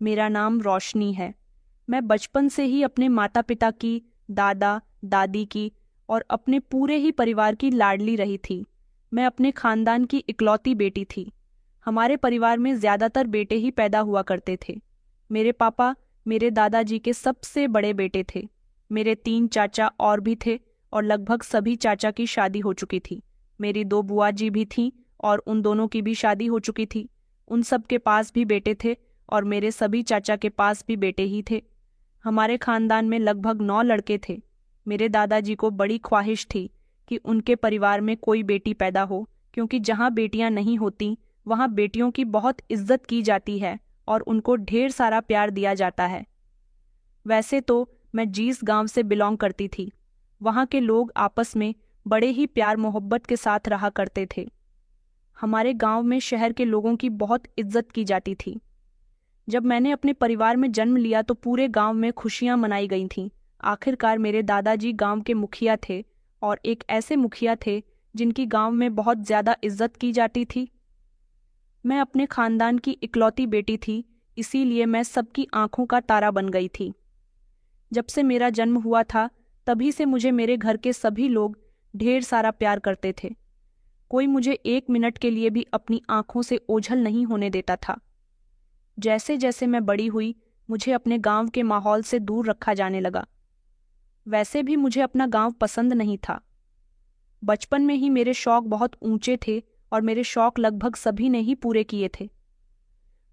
मेरा नाम रोशनी है। मैं बचपन से ही अपने माता पिता की, दादा दादी की और अपने पूरे ही परिवार की लाडली रही थी। मैं अपने खानदान की इकलौती बेटी थी। हमारे परिवार में ज्यादातर बेटे ही पैदा हुआ करते थे। मेरे पापा मेरे दादाजी के सबसे बड़े बेटे थे। मेरे 3 चाचा और भी थे और लगभग सभी चाचा की शादी हो चुकी थी। मेरी 2 बुआ जी भी थीं और उन दोनों की भी शादी हो चुकी थी। उन सब के पास भी बेटे थे और मेरे सभी चाचा के पास भी बेटे ही थे। हमारे खानदान में लगभग 9 लड़के थे। मेरे दादाजी को बड़ी ख्वाहिश थी कि उनके परिवार में कोई बेटी पैदा हो, क्योंकि जहाँ बेटियां नहीं होती वहाँ बेटियों की बहुत इज्जत की जाती है और उनको ढेर सारा प्यार दिया जाता है। वैसे तो मैं जिस गांव से बिलोंग करती थी, वहाँ के लोग आपस में बड़े ही प्यार मोहब्बत के साथ रहा करते थे। हमारे गांव में शहर के लोगों की बहुत इज्जत की जाती थी। जब मैंने अपने परिवार में जन्म लिया तो पूरे गांव में खुशियां मनाई गई थीं। आखिरकार मेरे दादाजी गांव के मुखिया थे और एक ऐसे मुखिया थे जिनकी गांव में बहुत ज्यादा इज्जत की जाती थी। मैं अपने खानदान की इकलौती बेटी थी, इसीलिए मैं सबकी आंखों का तारा बन गई थी। जब से मेरा जन्म हुआ था तभी से मुझे मेरे घर के सभी लोग ढेर सारा प्यार करते थे। कोई मुझे 1 मिनट के लिए भी अपनी आंखों से ओझल नहीं होने देता था। जैसे जैसे मैं बड़ी हुई मुझे अपने गांव के माहौल से दूर रखा जाने लगा। वैसे भी मुझे अपना गांव पसंद नहीं था। बचपन में ही मेरे शौक बहुत ऊंचे थे और मेरे शौक लगभग सभी ने ही पूरे किए थे।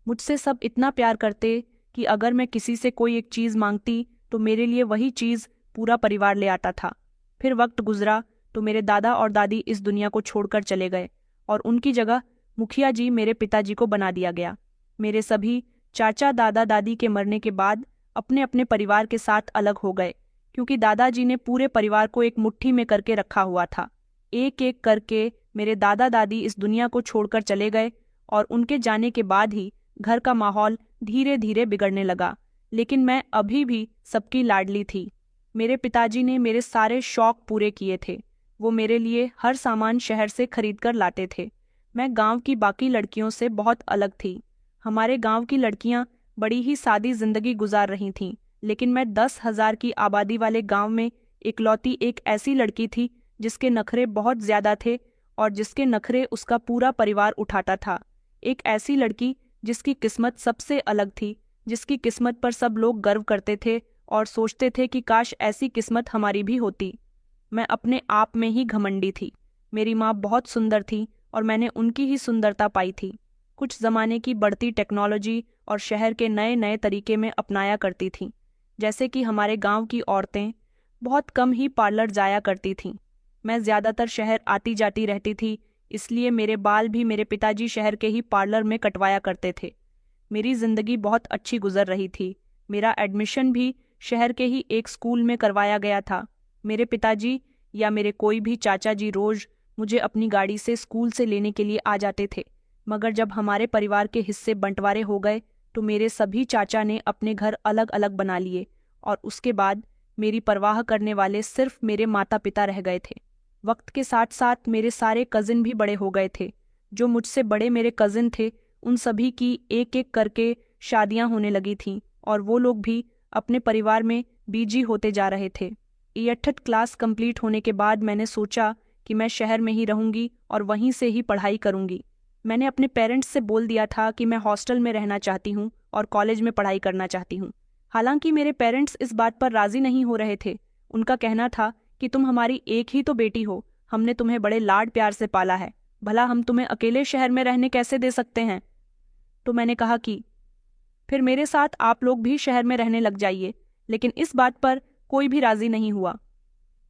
मुझसे सब इतना प्यार करते कि अगर मैं किसी से कोई एक चीज़ मांगती तो मेरे लिए वही चीज़ पूरा परिवार ले आता था। फिर वक्त गुजरा तो मेरे दादा और दादी इस दुनिया को छोड़कर चले गए और उनकी जगह मुखिया जी मेरे पिताजी को बना दिया गया। मेरे सभी चाचा दादा दादी के मरने के बाद अपने अपने परिवार के साथ अलग हो गए, क्योंकि दादाजी ने पूरे परिवार को एक मुट्ठी में करके रखा हुआ था। एक एक करके मेरे दादा दादी इस दुनिया को छोड़कर चले गए और उनके जाने के बाद ही घर का माहौल धीरे धीरे बिगड़ने लगा। लेकिन मैं अभी भी सबकी लाडली थी। मेरे पिताजी ने मेरे सारे शौक पूरे किए थे। वो मेरे लिए हर सामान शहर से खरीद कर लाते थे। मैं गांव की बाकी लड़कियों से बहुत अलग थी। हमारे गांव की लड़कियां बड़ी ही सादी जिंदगी गुजार रही थीं, लेकिन मैं 10,000 की आबादी वाले गांव में इकलौती एक ऐसी लड़की थी जिसके नखरे बहुत ज्यादा थे और जिसके नखरे उसका पूरा परिवार उठाता था। एक ऐसी लड़की जिसकी किस्मत सबसे अलग थी, जिसकी किस्मत पर सब लोग गर्व करते थे और सोचते थे कि काश ऐसी किस्मत हमारी भी होती। मैं अपने आप में ही घमंडी थी। मेरी माँ बहुत सुंदर थी और मैंने उनकी ही सुंदरता पाई थी। कुछ ज़माने की बढ़ती टेक्नोलॉजी और शहर के नए नए तरीके में अपनाया करती थीं। जैसे कि हमारे गांव की औरतें बहुत कम ही पार्लर जाया करती थीं। मैं ज़्यादातर शहर आती जाती रहती थी, इसलिए मेरे बाल भी मेरे पिताजी शहर के ही पार्लर में कटवाया करते थे। मेरी ज़िंदगी बहुत अच्छी गुजर रही थी। मेरा एडमिशन भी शहर के ही एक स्कूल में करवाया गया था। मेरे पिताजी या मेरे कोई भी चाचा जी रोज मुझे अपनी गाड़ी से स्कूल से लेने के लिए आ जाते थे। मगर जब हमारे परिवार के हिस्से बंटवारे हो गए तो मेरे सभी चाचा ने अपने घर अलग अलग बना लिए और उसके बाद मेरी परवाह करने वाले सिर्फ मेरे माता पिता रह गए थे। वक्त के साथ साथ मेरे सारे कजिन भी बड़े हो गए थे। जो मुझसे बड़े मेरे कजिन थे उन सभी की एक एक करके शादियां होने लगी थीं और वो लोग भी अपने परिवार में बिजी होते जा रहे थे। 8th क्लास कंप्लीट होने के बाद मैंने सोचा कि मैं शहर में ही रहूंगी और वहीं से ही पढ़ाई करूंगी। मैंने अपने पेरेंट्स से बोल दिया था कि मैं हॉस्टल में रहना चाहती हूँ और कॉलेज में पढ़ाई करना चाहती हूँ। हालांकि मेरे पेरेंट्स इस बात पर राजी नहीं हो रहे थे। उनका कहना था कि तुम हमारी एक ही तो बेटी हो, हमने तुम्हें बड़े लाड प्यार से पाला है, भला हम तुम्हें अकेले शहर में रहने कैसे दे सकते हैं। तो मैंने कहा कि फिर मेरे साथ आप लोग भी शहर में रहने लग जाइए, लेकिन इस बात पर कोई भी राजी नहीं हुआ।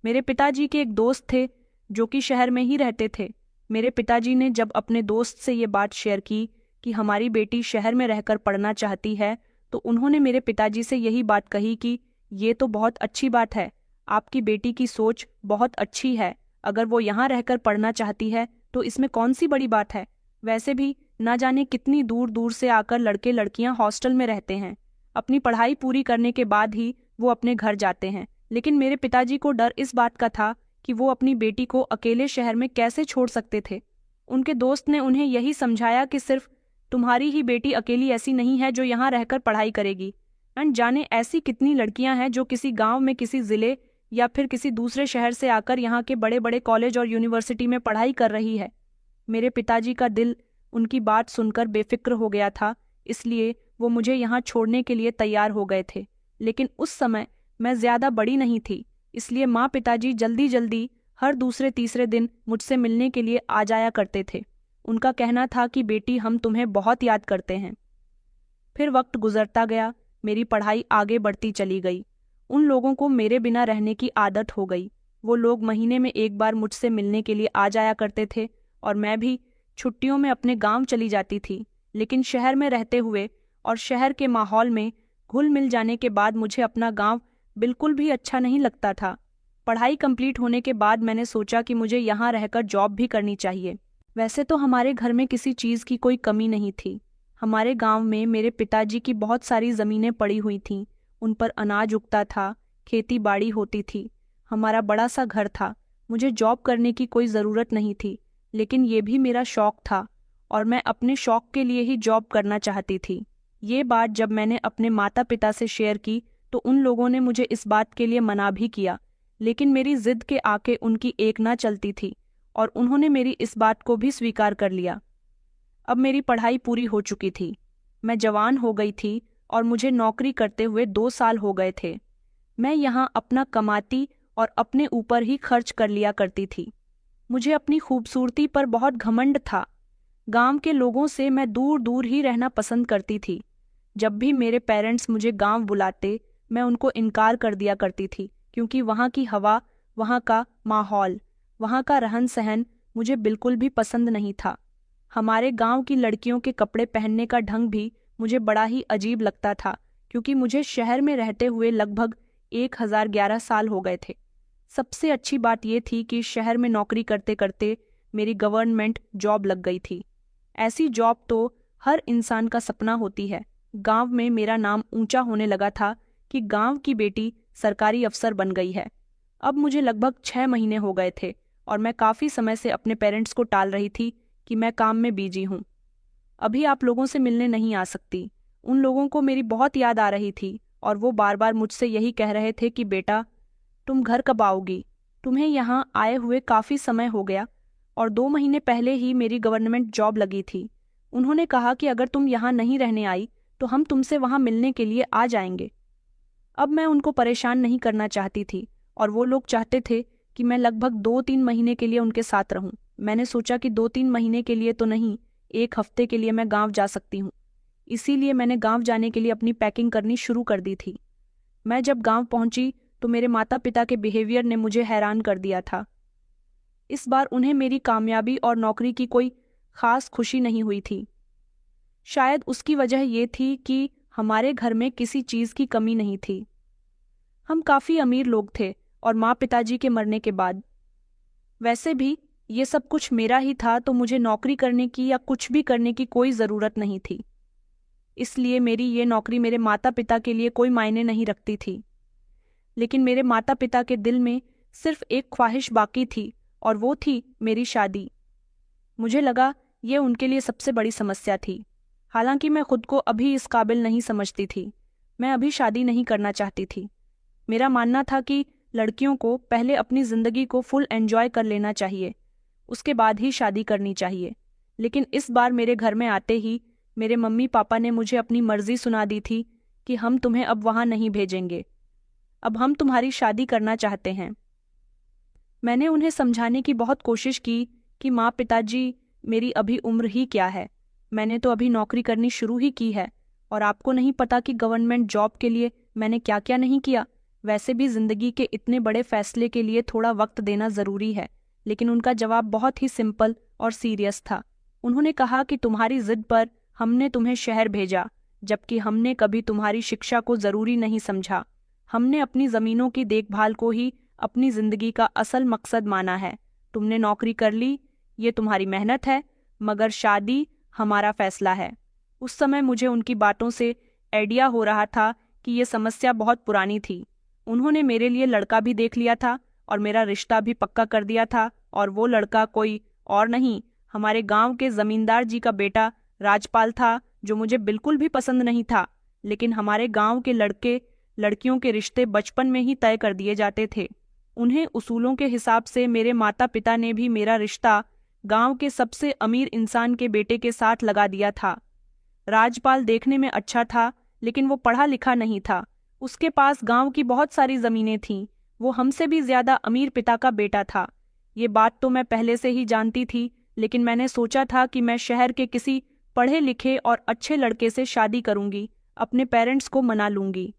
मेरे पिताजी के एक दोस्त थे जो कि शहर में ही रहते थे। मेरे पिताजी ने जब अपने दोस्त से ये बात शेयर की कि हमारी बेटी शहर में रहकर पढ़ना चाहती है, तो उन्होंने मेरे पिताजी से यही बात कही कि ये तो बहुत अच्छी बात है, आपकी बेटी की सोच बहुत अच्छी है। अगर वो यहाँ रहकर पढ़ना चाहती है तो इसमें कौन सी बड़ी बात है। वैसे भी ना जाने कितनी दूर दूर से आकर लड़के लड़कियां हॉस्टल में रहते हैं। अपनी पढ़ाई पूरी करने के बाद ही वो अपने घर जाते हैं। लेकिन मेरे पिताजी को डर इस बात का था कि वो अपनी बेटी को अकेले शहर में कैसे छोड़ सकते थे। उनके दोस्त ने उन्हें यही समझाया कि सिर्फ तुम्हारी ही बेटी अकेली ऐसी नहीं है जो यहाँ रहकर पढ़ाई करेगी। जाने ऐसी कितनी लड़कियां हैं जो किसी गांव में, किसी जिले या फिर किसी दूसरे शहर से आकर यहाँ के बड़े बड़े कॉलेज और यूनिवर्सिटी में पढ़ाई कर रही है। मेरे पिताजी का दिल उनकी बात सुनकर बेफिक्र हो गया था, इसलिए वो मुझे यहाँ छोड़ने के लिए तैयार हो गए थे। लेकिन उस समय मैं ज्यादा बड़ी नहीं थी, इसलिए माँ पिताजी जल्दी जल्दी हर दूसरे तीसरे दिन मुझसे मिलने के लिए आ जाया करते थे। उनका कहना था कि बेटी, हम तुम्हें बहुत याद करते हैं। फिर वक्त गुजरता गया, मेरी पढ़ाई आगे बढ़ती चली गई। उन लोगों को मेरे बिना रहने की आदत हो गई। वो लोग महीने में एक बार मुझसे मिलने के लिए आ जाया करते थे और मैं भी छुट्टियों में अपने गांव चली जाती थी। लेकिन शहर में रहते हुए और शहर के माहौल में घुल मिल जाने के बाद मुझे अपना गांव बिल्कुल भी अच्छा नहीं लगता था। पढ़ाई कंप्लीट होने के बाद मैंने सोचा कि मुझे यहाँ रहकर जॉब भी करनी चाहिए। वैसे तो हमारे घर में किसी चीज़ की कोई कमी नहीं थी। हमारे गांव में मेरे पिताजी की बहुत सारी ज़मीनें पड़ी हुई थीं, उन पर अनाज उगता था, खेती बाड़ी होती थी, हमारा बड़ा सा घर था। मुझे जॉब करने की कोई ज़रूरत नहीं थी, लेकिन ये भी मेरा शौक था और मैं अपने शौक के लिए ही जॉब करना चाहती थी। ये बात जब मैंने अपने माता पिता से शेयर की तो उन लोगों ने मुझे इस बात के लिए मना भी किया, लेकिन मेरी जिद के आके उनकी एक ना चलती थी और उन्होंने मेरी इस बात को भी स्वीकार कर लिया। अब मेरी पढ़ाई पूरी हो चुकी थी, मैं जवान हो गई थी और मुझे नौकरी करते हुए 2 साल हो गए थे। मैं यहाँ अपना कमाती और अपने ऊपर ही खर्च कर लिया करती थी। मुझे अपनी खूबसूरती पर बहुत घमंड था। गांव के लोगों से मैं दूर दूर ही रहना पसंद करती थी। जब भी मेरे पेरेंट्स मुझे गांव बुलाते, मैं उनको इनकार कर दिया करती थी, क्योंकि वहाँ की हवा, वहाँ का माहौल, वहाँ का रहन सहन मुझे बिल्कुल भी पसंद नहीं था। हमारे गांव की लड़कियों के कपड़े पहनने का ढंग भी मुझे बड़ा ही अजीब लगता था, क्योंकि मुझे शहर में रहते हुए लगभग 1011 साल हो गए थे। सबसे अच्छी बात यह थी कि शहर में नौकरी करते करते मेरी गवर्नमेंट जॉब लग गई थी। ऐसी जॉब तो हर इंसान का सपना होती है। गांव में मेरा नाम ऊंचा होने लगा था कि गांव की बेटी सरकारी अफसर बन गई है। अब मुझे लगभग 6 महीने हो गए थे और मैं काफ़ी समय से अपने पेरेंट्स को टाल रही थी कि मैं काम में बिजी हूँ, अभी आप लोगों से मिलने नहीं आ सकती। उन लोगों को मेरी बहुत याद आ रही थी और वो बार बार मुझसे यही कह रहे थे कि बेटा, तुम घर कब आओगी? तुम्हें यहाँ आए हुए काफ़ी समय हो गया और 2 महीने पहले ही मेरी गवर्नमेंट जॉब लगी थी। उन्होंने कहा कि अगर तुम यहाँ नहीं रहने आई तो हम तुमसे वहाँ मिलने के लिए आ जाएंगे। अब मैं उनको परेशान नहीं करना चाहती थी और वो लोग चाहते थे कि मैं लगभग 2-3 महीने के लिए उनके साथ रहूं। मैंने सोचा कि 2-3 महीने के लिए तो नहीं, 1 हफ्ते के लिए मैं गांव जा सकती हूँ। इसीलिए मैंने गांव जाने के लिए अपनी पैकिंग करनी शुरू कर दी थी। मैं जब गांव पहुंची तो मेरे माता पिता के बिहेवियर ने मुझे हैरान कर दिया था। इस बार उन्हें मेरी कामयाबी और नौकरी की कोई खास खुशी नहीं हुई थी। शायद उसकी वजह ये थी कि हमारे घर में किसी चीज़ की कमी नहीं थी। हम काफ़ी अमीर लोग थे और माँ पिताजी के मरने के बाद। वैसे भी ये सब कुछ मेरा ही था, तो मुझे नौकरी करने की या कुछ भी करने की कोई ज़रूरत नहीं थी। इसलिए मेरी ये नौकरी मेरे माता पिता के लिए कोई मायने नहीं रखती थी। लेकिन मेरे माता पिता के दिल में सिर्फ एक ख्वाहिश बाकी थी और वो थी मेरी शादी। मुझे लगा ये उनके लिए सबसे बड़ी समस्या थी। हालांकि मैं खुद को अभी इस काबिल नहीं समझती थी। मैं अभी शादी नहीं करना चाहती थी। मेरा मानना था कि लड़कियों को पहले अपनी ज़िंदगी को फुल एंजॉय कर लेना चाहिए, उसके बाद ही शादी करनी चाहिए। लेकिन इस बार मेरे घर में आते ही मेरे मम्मी पापा ने मुझे अपनी मर्जी सुना दी थी कि हम तुम्हें अब वहाँ नहीं भेजेंगे, अब हम तुम्हारी शादी करना चाहते हैं। मैंने उन्हें समझाने की बहुत कोशिश की कि माँ पिताजी, मेरी अभी उम्र ही क्या है, मैंने तो अभी नौकरी करनी शुरू ही की है और आपको नहीं पता कि गवर्नमेंट जॉब के लिए मैंने क्या क्या नहीं किया। वैसे भी ज़िंदगी के इतने बड़े फैसले के लिए थोड़ा वक्त देना ज़रूरी है। लेकिन उनका जवाब बहुत ही सिंपल और सीरियस था। उन्होंने कहा कि तुम्हारी जिद पर हमने तुम्हें शहर भेजा, जबकि हमने कभी तुम्हारी शिक्षा को ज़रूरी नहीं समझा। हमने अपनी ज़मीनों की देखभाल को ही अपनी ज़िंदगी का असल मकसद माना है। तुमने नौकरी कर ली, ये तुम्हारी मेहनत है, मगर शादी हमारा फैसला है। उस समय मुझे उनकी बातों से आइडिया हो रहा था कि ये समस्या बहुत पुरानी थी। उन्होंने मेरे लिए लड़का भी देख लिया था और मेरा रिश्ता भी पक्का कर दिया था, और वो लड़का कोई और नहीं, हमारे गांव के जमींदार जी का बेटा राजपाल था जो मुझे बिल्कुल भी पसंद नहीं था, लेकिन हमारे गांव के लड़के लड़कियों के रिश्ते बचपन में ही तय कर दिए जाते थे। उन्हें उसूलों के हिसाब से मेरे माता पिता ने भी मेरा रिश्ता गांव के सबसे अमीर इंसान के बेटे के साथ लगा दिया था। राजपाल देखने में अच्छा था, लेकिन वो पढ़ा लिखा नहीं था। उसके पास गांव की बहुत सारी जमीनें थीं। वो हमसे भी ज्यादा अमीर पिता का बेटा था। ये बात तो मैं पहले से ही जानती थी, लेकिन मैंने सोचा था कि मैं शहर के किसी पढ़े लिखे और अच्छे लड़के से शादी करूंगी, अपने पेरेंट्स को मना लूंगी।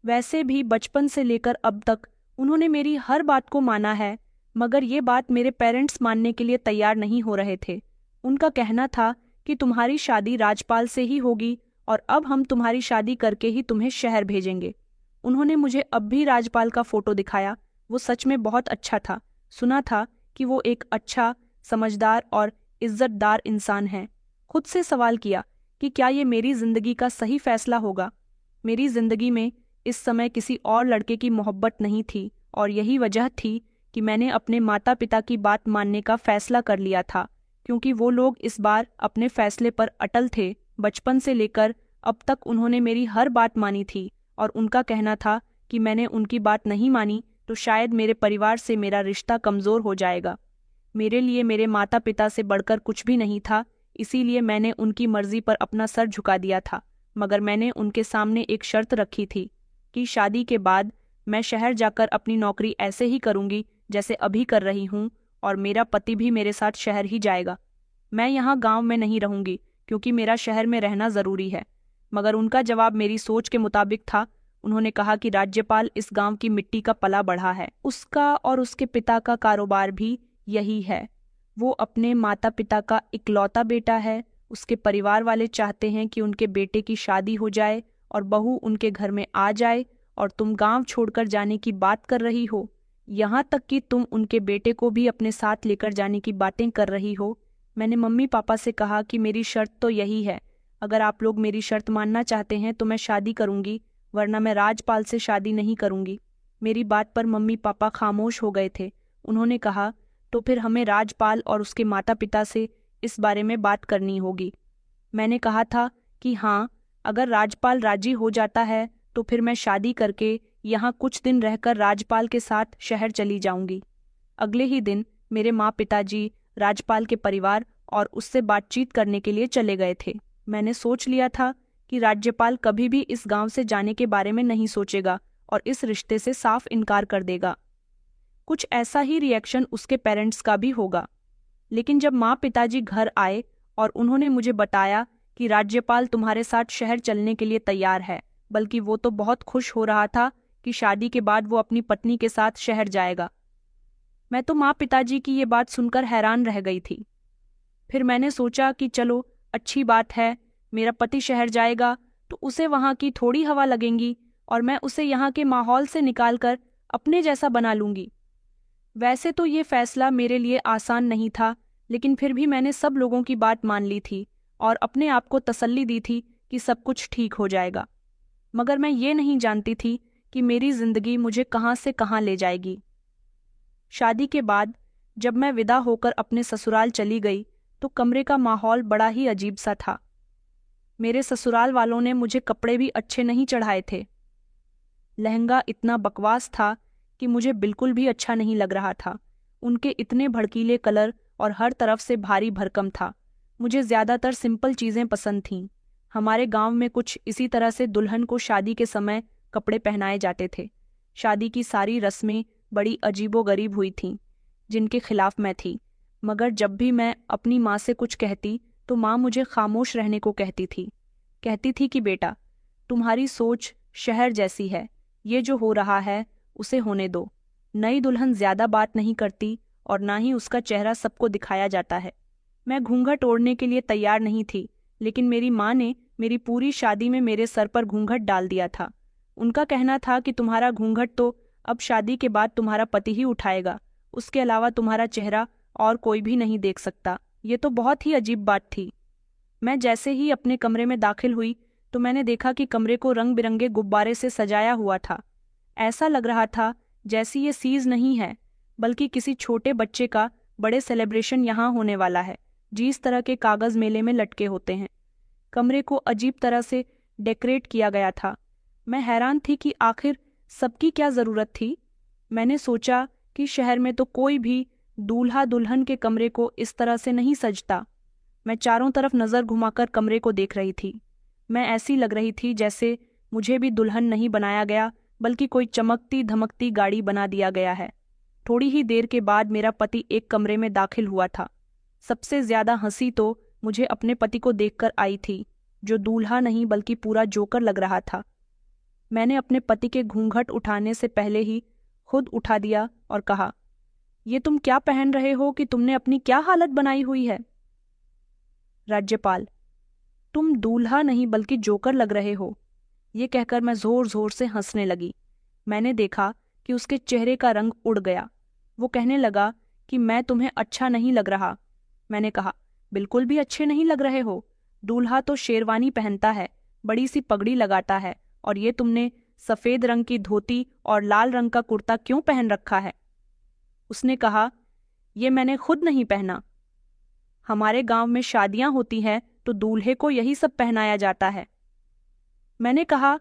वैसे भी बचपन से लेकर अब तक उन्होंने मेरी हर बात को माना है, मगर ये बात मेरे पेरेंट्स मानने के लिए तैयार नहीं हो रहे थे। उनका कहना था कि तुम्हारी शादी राजपाल से ही होगी और अब हम तुम्हारी शादी करके ही तुम्हें शहर भेजेंगे। उन्होंने मुझे अब भी राजपाल का फोटो दिखाया। वो सच में बहुत अच्छा था। सुना था कि वो एक अच्छा, समझदार और इज्जतदार इंसान है। खुद से सवाल किया कि क्या ये मेरी जिंदगी का सही फैसला होगा। मेरी जिंदगी में इस समय किसी और लड़के की मोहब्बत नहीं थी और यही वजह थी कि मैंने अपने माता पिता की बात मानने का फैसला कर लिया था, क्योंकि वो लोग इस बार अपने फैसले पर अटल थे। बचपन से लेकर अब तक उन्होंने मेरी हर बात मानी थी और उनका कहना था कि मैंने उनकी बात नहीं मानी तो शायद मेरे परिवार से मेरा रिश्ता कमज़ोर हो जाएगा। मेरे लिए मेरे माता पिता से बढ़कर कुछ भी नहीं था, इसीलिए मैंने उनकी मर्जी पर अपना सर झुका दिया था। मगर मैंने उनके सामने एक शर्त रखी थी कि शादी के बाद मैं शहर जाकर अपनी नौकरी ऐसे ही करूंगी जैसे अभी कर रही हूँ, और मेरा पति भी मेरे साथ शहर ही जाएगा। मैं यहाँ गांव में नहीं रहूंगी क्योंकि मेरा शहर में रहना ज़रूरी है। मगर उनका जवाब मेरी सोच के मुताबिक था। उन्होंने कहा कि राज्यपाल इस गांव की मिट्टी का पला बढ़ा है। उसका और उसके पिता का कारोबार भी यही है। वो अपने माता पिता का इकलौता बेटा है। उसके परिवार वाले चाहते हैं कि उनके बेटे की शादी हो जाए और बहू उनके घर में आ जाए, और तुम गांव छोड़कर जाने की बात कर रही हो। यहाँ तक कि तुम उनके बेटे को भी अपने साथ लेकर जाने की बातें कर रही हो। मैंने मम्मी पापा से कहा कि मेरी शर्त तो यही है। अगर आप लोग मेरी शर्त मानना चाहते हैं तो मैं शादी करूंगी, वरना मैं राजपाल से शादी नहीं करूंगी। मेरी बात पर मम्मी पापा खामोश हो गए थे। उन्होंने कहा, तो फिर हमें राजपाल और उसके माता पिता से इस बारे में बात करनी होगी। मैंने कहा था कि हाँ, अगर राजपाल राजी हो जाता है तो फिर मैं शादी करके यहाँ कुछ दिन रहकर राजपाल के साथ शहर चली जाऊंगी। अगले ही दिन मेरे माँ पिताजी राजपाल के परिवार और उससे बातचीत करने के लिए चले गए थे। मैंने सोच लिया था कि राज्यपाल कभी भी इस गांव से जाने के बारे में नहीं सोचेगा और इस रिश्ते से साफ इनकार कर देगा। कुछ ऐसा ही रिएक्शन उसके पेरेंट्स का भी होगा। लेकिन जब माँ पिताजी घर आए और उन्होंने मुझे बताया कि राज्यपाल तुम्हारे साथ शहर चलने के लिए तैयार है, बल्कि वो तो बहुत खुश हो रहा था कि शादी के बाद वो अपनी पत्नी के साथ शहर जाएगा, मैं तो माँ पिताजी की ये बात सुनकर हैरान रह गई थी। फिर मैंने सोचा कि चलो, अच्छी बात है, मेरा पति शहर जाएगा तो उसे वहाँ की थोड़ी हवा लगेंगी और मैं उसे यहाँ के माहौल से निकालकर अपने जैसा बना लूंगी। वैसे तो ये फैसला मेरे लिए आसान नहीं था, लेकिन फिर भी मैंने सब लोगों की बात मान ली थी और अपने आप को तसल्ली दी थी कि सब कुछ ठीक हो जाएगा। मगर मैं ये नहीं जानती थी कि मेरी जिंदगी मुझे कहाँ से कहाँ ले जाएगी। शादी के बाद जब मैं विदा होकर अपने ससुराल चली गई तो कमरे का माहौल बड़ा ही अजीब सा था। मेरे ससुराल वालों ने मुझे कपड़े भी अच्छे नहीं चढ़ाए थे। लहंगा इतना बकवास था कि मुझे बिल्कुल भी अच्छा नहीं लग रहा था। उनके इतने भड़कीले कलर और हर तरफ से भारी भरकम था। मुझे ज़्यादातर सिंपल चीज़ें पसंद थीं। हमारे गांव में कुछ इसी तरह से दुल्हन को शादी के समय कपड़े पहनाए जाते थे। शादी की सारी रस्में बड़ी अजीबोगरीब हुई थीं, जिनके खिलाफ मैं थी। मगर जब भी मैं अपनी माँ से कुछ कहती तो माँ मुझे खामोश रहने को कहती थी कि बेटा, तुम्हारी सोच शहर जैसी है, ये जो हो रहा है उसे होने दो। नई दुल्हन ज्यादा बात नहीं करती और ना ही उसका चेहरा सबको दिखाया जाता है। मैं घूंघट ओढ़ने के लिए तैयार नहीं थी, लेकिन मेरी माँ ने मेरी पूरी शादी में मेरे सर पर घूंघट डाल दिया था। उनका कहना था कि तुम्हारा घूंघट तो अब शादी के बाद तुम्हारा पति ही उठाएगा, उसके अलावा तुम्हारा चेहरा और कोई भी नहीं देख सकता। ये तो बहुत ही अजीब बात थी। मैं जैसे ही अपने कमरे में दाखिल हुई तो मैंने देखा कि कमरे को रंग बिरंगे गुब्बारे से सजाया हुआ था। ऐसा लग रहा था जैसी ये सीज नहीं है, बल्कि किसी छोटे बच्चे का बड़े सेलिब्रेशन यहाँ होने वाला है, जिस तरह के कागज मेले में लटके होते हैं। कमरे को अजीब तरह से डेकोरेट किया गया था। मैं हैरान थी कि आखिर सबकी क्या ज़रूरत थी। मैंने सोचा कि शहर में तो कोई भी दूल्हा दुल्हन के कमरे को इस तरह से नहीं सजता। मैं चारों तरफ नज़र घुमाकर कमरे को देख रही थी। मैं ऐसी लग रही थी जैसे मुझे भी दुल्हन नहीं बनाया गया, बल्कि कोई चमकती धमकती गाड़ी बना दिया गया है। थोड़ी ही देर के बाद मेरा पति एक कमरे में दाखिल हुआ था। सबसे ज्यादा हंसी तो मुझे अपने पति को देखकर आई थी, जो दूल्हा नहीं बल्कि पूरा जोकर लग रहा था। मैंने अपने पति के घूंघट उठाने से पहले ही खुद उठा दिया और कहा, ये तुम क्या पहन रहे हो कि तुमने अपनी क्या हालत बनाई हुई है? राज्यपाल, तुम दूल्हा नहीं बल्कि जोकर लग रहे हो। ये कहकर मैं जोर जोर से हंसने लगी। मैंने देखा कि उसके चेहरे का रंग उड़ गया। वो कहने लगा कि मैं तुम्हें अच्छा नहीं लग रहा। मैंने कहा, बिल्कुल भी अच्छे नहीं लग रहे हो। दूल्हा तो शेरवानी पहनता है, बड़ी सी पगड़ी लगाता है, और ये तुमने सफ़ेद रंग की धोती और लाल रंग का कुर्ता क्यों पहन रखा है? उसने कहा, ये मैंने खुद नहीं पहना। हमारे गांव में शादियां होती हैं तो दूल्हे को यही सब पहनाया जाता है। मैंने कहा,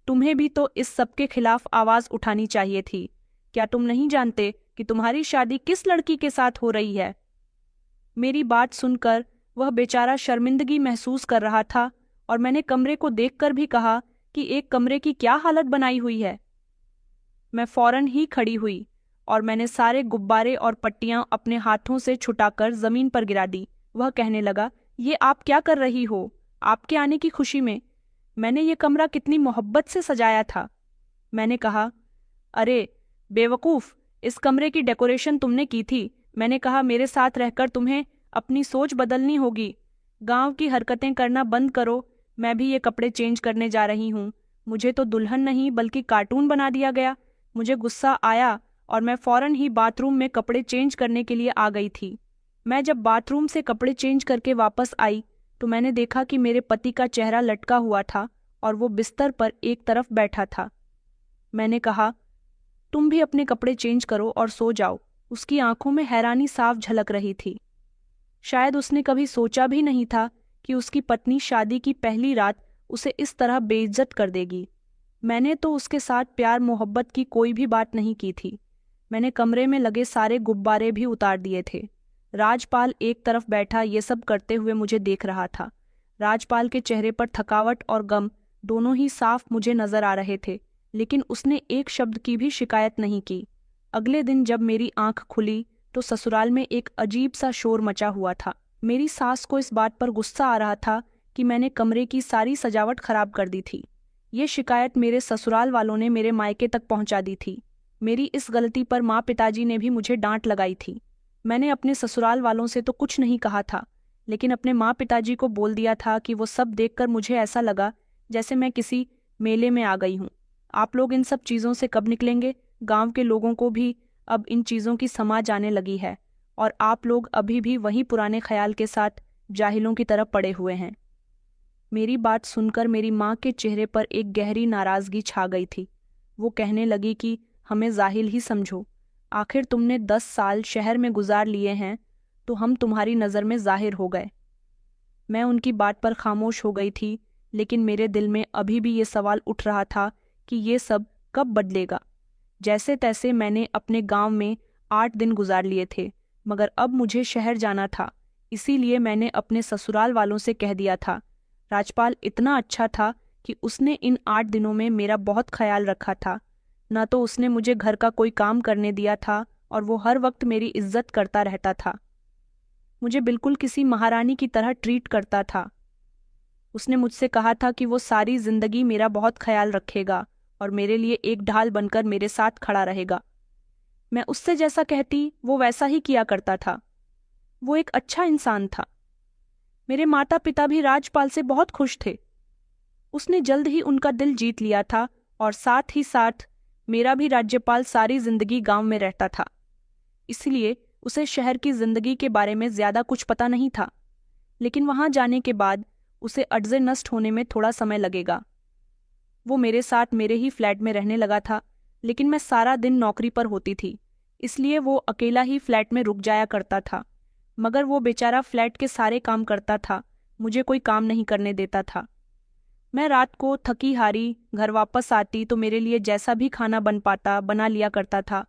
तुम्हें भी तो इस सब के खिलाफ आवाज उठानी चाहिए थी। क्या तुम नहीं जानते कि तुम्हारी शादी किस लड़की के साथ हो रही है? मेरी बात सुनकर वह बेचारा शर्मिंदगी महसूस कर रहा था, और मैंने कमरे को देखकर भी कहा कि एक कमरे की क्या हालत बनाई हुई है। मैं फौरन ही खड़ी हुई और मैंने सारे गुब्बारे और पट्टियां अपने हाथों से छुटाकर जमीन पर गिरा दी। वह कहने लगा, ये आप क्या कर रही हो? आपके आने की खुशी में मैंने ये कमरा कितनी मोहब्बत से सजाया था। मैंने कहा, अरे बेवकूफ़, इस कमरे की डेकोरेशन तुमने की थी। मैंने कहा, मेरे साथ रहकर तुम्हें अपनी सोच बदलनी होगी। गांव की हरकतें करना बंद करो। मैं भी ये कपड़े चेंज करने जा रही हूँ। मुझे तो दुल्हन नहीं बल्कि कार्टून बना दिया गया। मुझे गुस्सा आया और मैं फौरन ही बाथरूम में कपड़े चेंज करने के लिए आ गई थी। मैं जब बाथरूम से कपड़े चेंज करके वापस आई तो मैंने देखा कि मेरे पति का चेहरा लटका हुआ था और वो बिस्तर पर एक तरफ बैठा था। मैंने कहा, तुम भी अपने कपड़े चेंज करो और सो जाओ। उसकी आंखों में हैरानी साफ झलक रही थी। शायद उसने कभी सोचा भी नहीं था कि उसकी पत्नी शादी की पहली रात उसे इस तरह बेइज्जत कर देगी। मैंने तो उसके साथ प्यार मोहब्बत की कोई भी बात नहीं की थी। मैंने कमरे में लगे सारे गुब्बारे भी उतार दिए थे। राजपाल एक तरफ बैठा ये सब करते हुए मुझे देख रहा था। राजपाल के चेहरे पर थकावट और गम दोनों ही साफ मुझे नजर आ रहे थे, लेकिन उसने एक शब्द की भी शिकायत नहीं की। अगले दिन जब मेरी आंख खुली तो ससुराल में एक अजीब सा शोर मचा हुआ था। मेरी सास को इस बात पर गुस्सा आ रहा था कि मैंने कमरे की सारी सजावट खराब कर दी थी। ये शिकायत मेरे ससुराल वालों ने मेरे मायके तक पहुंचा दी थी। मेरी इस गलती पर माँ पिताजी ने भी मुझे डांट लगाई थी। मैंने अपने ससुराल वालों से तो कुछ नहीं कहा था, लेकिन अपने माँ पिताजी को बोल दिया था कि वो सब देखकर मुझे ऐसा लगा जैसे मैं किसी मेले में आ गई हूँ। आप लोग इन सब चीज़ों से कब निकलेंगे? गांव के लोगों को भी अब इन चीज़ों की समझ आने लगी है, और आप लोग अभी भी वही पुराने ख्याल के साथ जाहिलों की तरफ पड़े हुए हैं। मेरी बात सुनकर मेरी माँ के चेहरे पर एक गहरी नाराज़गी छा गई थी। वो कहने लगी कि हमें जाहिल ही समझो। आखिर तुमने 10 साल शहर में गुजार लिए हैं, तो हम तुम्हारी नज़र में जाहिर हो गए। मैं उनकी बात पर खामोश हो गई थी, लेकिन मेरे दिल में अभी भी ये सवाल उठ रहा था कि ये सब कब बदलेगा। जैसे तैसे मैंने अपने गांव में 8 दिन गुजार लिए थे, मगर अब मुझे शहर जाना था। इसीलिए मैंने अपने ससुराल वालों से कह दिया था। राजपाल इतना अच्छा था कि उसने इन 8 दिनों में मेरा बहुत ख्याल रखा था। न तो उसने मुझे घर का कोई काम करने दिया था, और वो हर वक्त मेरी इज्जत करता रहता था। मुझे बिल्कुल किसी महारानी की तरह ट्रीट करता था। उसने मुझसे कहा था कि वो सारी जिंदगी मेरा बहुत ख्याल रखेगा और मेरे लिए एक ढाल बनकर मेरे साथ खड़ा रहेगा। मैं उससे जैसा कहती वो वैसा ही किया करता था। वो एक अच्छा इंसान था। मेरे माता पिता भी राजपाल से बहुत खुश थे। उसने जल्द ही उनका दिल जीत लिया था, और साथ ही साथ मेरा भी। राज्यपाल सारी जिंदगी गांव में रहता था, इसलिए उसे शहर की जिंदगी के बारे में ज्यादा कुछ पता नहीं था। लेकिन वहां जाने के बाद उसे अड्जे नष्ट होने में थोड़ा समय लगेगा। वो मेरे साथ मेरे ही फ्लैट में रहने लगा था, लेकिन मैं सारा दिन नौकरी पर होती थी, इसलिए वो अकेला ही फ्लैट में रुक जाया करता था। मगर वो बेचारा फ्लैट के सारे काम करता था, मुझे कोई काम नहीं करने देता था। मैं रात को थकी हारी घर वापस आती तो मेरे लिए जैसा भी खाना बन पाता बना लिया करता था।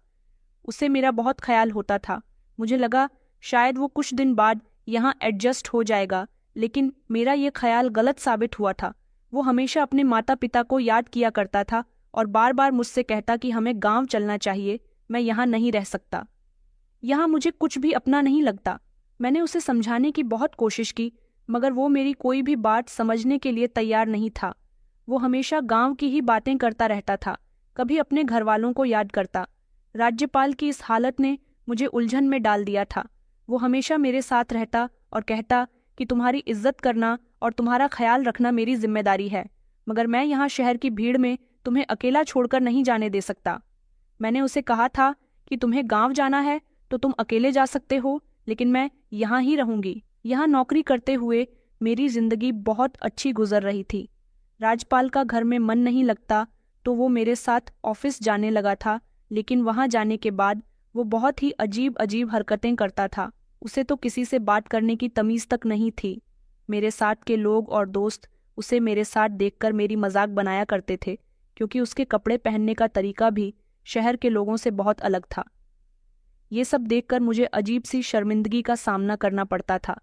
उससे मेरा बहुत ख्याल होता था। मुझे लगा शायद वो कुछ दिन बाद यहाँ एडजस्ट हो जाएगा, लेकिन मेरा ये ख्याल गलत साबित हुआ था। वो हमेशा अपने माता पिता को याद किया करता था और बार बार मुझसे कहता कि हमें गांव चलना चाहिए, मैं यहाँ नहीं रह सकता, यहाँ मुझे कुछ भी अपना नहीं लगता। मैंने उसे समझाने की बहुत कोशिश की, मगर वो मेरी कोई भी बात समझने के लिए तैयार नहीं था। वो हमेशा गांव की ही बातें करता रहता था, कभी अपने घर वालों को याद करता। राज्यपाल की इस हालत ने मुझे उलझन में डाल दिया था। वो हमेशा मेरे साथ रहता और कहता कि तुम्हारी इज्जत करना और तुम्हारा ख्याल रखना मेरी जिम्मेदारी है, मगर मैं यहाँ शहर की भीड़ में तुम्हें अकेला छोड़कर नहीं जाने दे सकता। मैंने उसे कहा था कि तुम्हें गांव जाना है तो तुम अकेले जा सकते हो, लेकिन मैं यहाँ ही रहूंगी। यहाँ नौकरी करते हुए मेरी जिंदगी बहुत अच्छी गुजर रही थी। राजपाल का घर में मन नहीं लगता तो वो मेरे साथ ऑफिस जाने लगा था, लेकिन वहां जाने के बाद वो बहुत ही अजीब अजीब हरकतें करता था। उसे तो किसी से बात करने की तमीज तक नहीं थी। मेरे साथ के लोग और दोस्त उसे मेरे साथ देखकर मेरी मजाक बनाया करते थे, क्योंकि उसके कपड़े पहनने का तरीका भी शहर के लोगों से बहुत अलग था। ये सब देखकर मुझे अजीब सी शर्मिंदगी का सामना करना पड़ता था।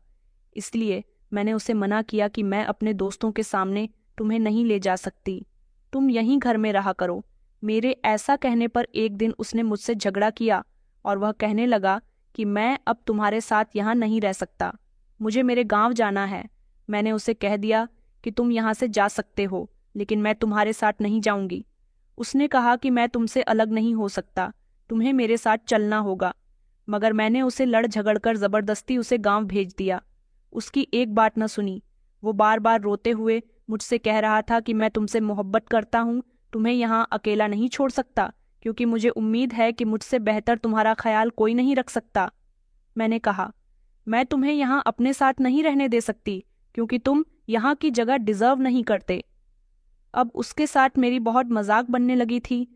इसलिए मैंने उसे मना किया कि मैं अपने दोस्तों के सामने तुम्हें नहीं ले जा सकती, तुम यहीं घर में रहा करो। मेरे ऐसा कहने पर एक दिन उसने मुझसे झगड़ा किया और वह कहने लगा कि मैं अब तुम्हारे साथ यहाँ नहीं रह सकता, मुझे मेरे गांव जाना है। मैंने उसे कह दिया कि तुम यहाँ से जा सकते हो, लेकिन मैं तुम्हारे साथ नहीं जाऊंगी। उसने कहा कि मैं तुमसे अलग नहीं हो सकता, तुम्हें मेरे साथ चलना होगा, मगर मैंने उसे लड़ झगड़कर जबरदस्ती उसे गांव भेज दिया। उसकी एक बात न सुनी। वो बार बार रोते हुए मुझसे कह रहा था कि मैं तुमसे मोहब्बत करता हूँ, तुम्हें यहाँ अकेला नहीं छोड़ सकता, क्योंकि मुझे उम्मीद है कि मुझसे बेहतर तुम्हारा ख्याल कोई नहीं रख सकता। मैंने कहा, मैं तुम्हें यहाँ अपने साथ नहीं रहने दे सकती, क्योंकि तुम यहाँ की जगह डिजर्व नहीं करते। अब उसके साथ मेरी बहुत मजाक बनने लगी थी।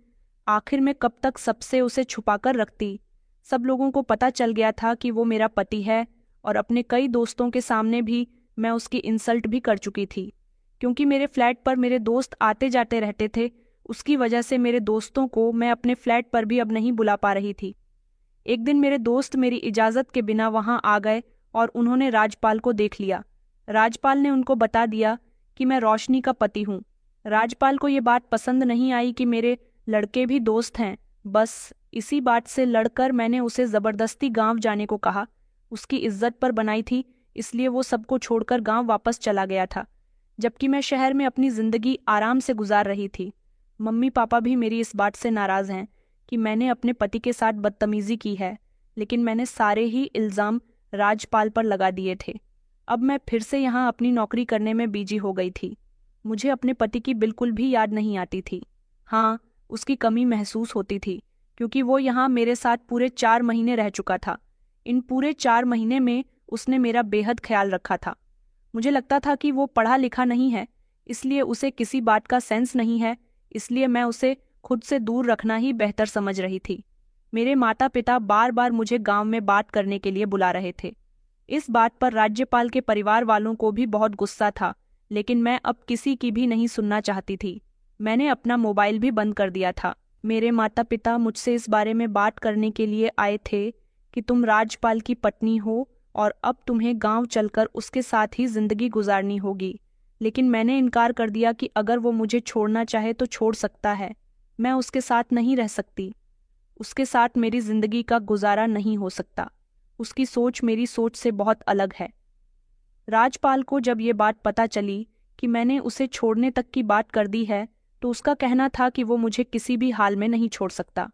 आखिर में कब तक सबसे उसे छुपाकर रखती। सब लोगों को पता चल गया था कि वो मेरा पति है, और अपने कई दोस्तों के सामने भी मैं उसकी इंसल्ट भी कर चुकी थी। क्योंकि मेरे फ्लैट पर मेरे दोस्त आते जाते रहते थे, उसकी वजह से मेरे दोस्तों को मैं अपने फ्लैट पर भी अब नहीं बुला पा रही थी। एक दिन मेरे दोस्त मेरी इजाज़त के बिना वहां आ गए और उन्होंने राजपाल को देख लिया। राजपाल ने उनको बता दिया कि मैं रोशनी का पति हूँ। राजपाल को ये बात पसंद नहीं आई कि मेरे लड़के भी दोस्त हैं। बस इसी बात से लड़कर मैंने उसे ज़बरदस्ती गांव जाने को कहा। उसकी इज्जत पर बनाई थी, इसलिए वो सबको छोड़कर गांव वापस चला गया था, जबकि मैं शहर में अपनी ज़िंदगी आराम से गुजार रही थी। मम्मी पापा भी मेरी इस बात से नाराज़ हैं कि मैंने अपने पति के साथ बदतमीज़ी की है, लेकिन मैंने सारे ही इल्ज़ाम राजपाल पर लगा दिए थे। अब मैं फिर से यहाँ अपनी नौकरी करने में बिजी हो गई थी। मुझे अपने पति की बिल्कुल भी याद नहीं आती थी। हाँ, उसकी कमी महसूस होती थी, क्योंकि वो यहाँ मेरे साथ पूरे 4 महीने रह चुका था। इन पूरे 4 महीने में उसने मेरा बेहद ख्याल रखा था। मुझे लगता था कि वो पढ़ा लिखा नहीं है, इसलिए उसे किसी बात का सेंस नहीं है, इसलिए मैं उसे खुद से दूर रखना ही बेहतर समझ रही थी। मेरे माता पिता बार बार मुझे गांव में बात करने के लिए बुला रहे थे। इस बात पर राज्यपाल के परिवार वालों को भी बहुत गुस्सा था, लेकिन मैं अब किसी की भी नहीं सुनना चाहती थी। मैंने अपना मोबाइल भी बंद कर दिया था। मेरे माता पिता मुझसे इस बारे में बात करने के लिए आए थे कि तुम राजपाल की पत्नी हो और अब तुम्हें गांव चलकर उसके साथ ही जिंदगी गुजारनी होगी। लेकिन मैंने इनकार कर दिया कि अगर वो मुझे छोड़ना चाहे तो छोड़ सकता है, मैं उसके साथ नहीं रह सकती। उसके साथ मेरी जिंदगी का गुजारा नहीं हो सकता। उसकी सोच मेरी सोच से बहुत अलग है। राजपाल को जब ये बात पता चली कि मैंने उसे छोड़ने तक की बात कर दी है, तो उसका कहना था कि वो मुझे किसी भी हाल में नहीं छोड़ सकता।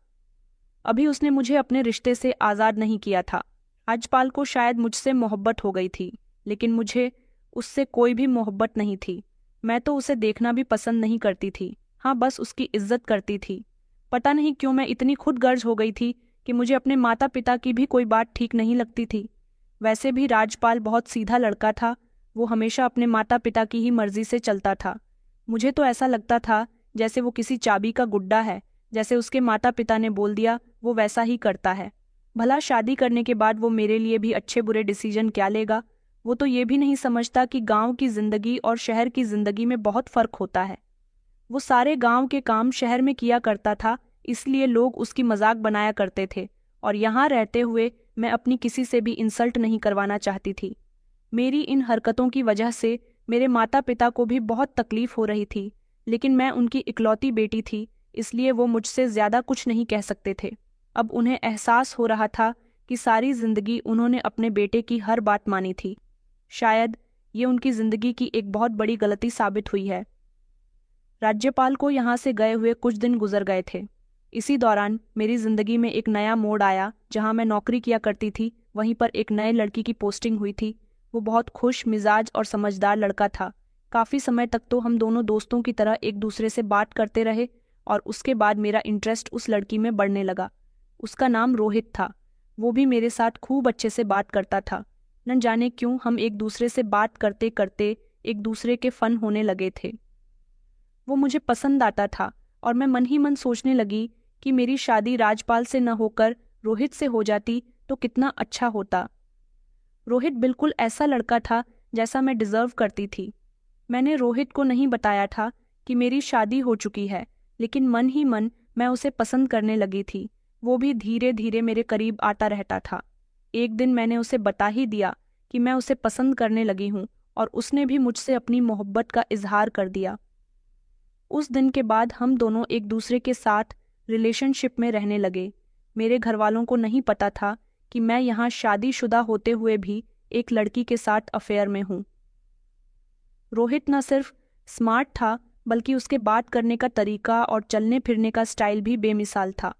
अभी उसने मुझे अपने रिश्ते से आज़ाद नहीं किया था। राजपाल को शायद मुझसे मोहब्बत हो गई थी, लेकिन मुझे उससे कोई भी मोहब्बत नहीं थी। मैं तो उसे देखना भी पसंद नहीं करती थी। हाँ, बस उसकी इज्जत करती थी। पता नहीं क्यों मैं इतनी खुदगर्ज हो गई थी कि मुझे अपने माता पिता की भी कोई बात ठीक नहीं लगती थी। वैसे भी राजपाल बहुत सीधा लड़का था, वो हमेशा अपने माता पिता की ही मर्जी से चलता था। मुझे तो ऐसा लगता था जैसे वो किसी चाबी का गुड्डा है, जैसे उसके माता पिता ने बोल दिया वो वैसा ही करता है। भला शादी करने के बाद वो मेरे लिए भी अच्छे बुरे डिसीजन क्या लेगा? वो तो ये भी नहीं समझता कि गांव की जिंदगी और शहर की जिंदगी में बहुत फर्क होता है। वो सारे गांव के काम शहर में किया करता था, इसलिए लोग उसकी मजाक बनाया करते थे, और यहाँ रहते हुए मैं अपनी किसी से भी इंसल्ट नहीं करवाना चाहती थी। मेरी इन हरकतों की वजह से मेरे माता पिता को भी बहुत तकलीफ हो रही थी, लेकिन मैं उनकी इकलौती बेटी थी, इसलिए वो मुझसे ज्यादा कुछ नहीं कह सकते थे। अब उन्हें एहसास हो रहा था कि सारी जिंदगी उन्होंने अपने बेटे की हर बात मानी थी। शायद ये उनकी जिंदगी की एक बहुत बड़ी गलती साबित हुई है। राज्यपाल को यहाँ से गए हुए कुछ दिन गुजर गए थे। इसी दौरान मेरी जिंदगी में एक नया मोड़ आया। जहाँ मैं नौकरी किया करती थी, वहीं पर एक नए लड़की की पोस्टिंग हुई थी। वो बहुत खुश मिजाज और समझदार लड़का था। काफ़ी समय तक तो हम दोनों दोस्तों की तरह एक दूसरे से बात करते रहे, और उसके बाद मेरा इंटरेस्ट उस लड़की में बढ़ने लगा। उसका नाम रोहित था। वो भी मेरे साथ खूब अच्छे से बात करता था। न जाने क्यों हम एक दूसरे से बात करते करते एक दूसरे के फन होने लगे थे। वो मुझे पसंद आता था, और मैं मन ही मन सोचने लगी कि मेरी शादी राजपाल से न होकर रोहित से हो जाती तो कितना अच्छा होता। रोहित बिल्कुल ऐसा लड़का था जैसा मैं डिजर्व करती थी। मैंने रोहित को नहीं बताया था कि मेरी शादी हो चुकी है, लेकिन मन ही मन मैं उसे पसंद करने लगी थी। वो भी धीरे धीरे मेरे करीब आता रहता था। एक दिन मैंने उसे बता ही दिया कि मैं उसे पसंद करने लगी हूँ, और उसने भी मुझसे अपनी मोहब्बत का इजहार कर दिया। उस दिन के बाद हम दोनों एक दूसरे के साथ रिलेशनशिप में रहने लगे। मेरे घरवालों को नहीं पता था कि मैं यहाँ शादीशुदा होते हुए भी एक लड़की के साथ अफेयर में हूँ। रोहित न सिर्फ स्मार्ट था, बल्कि उसके बात करने का तरीका और चलने फिरने का स्टाइल भी बेमिसाल था।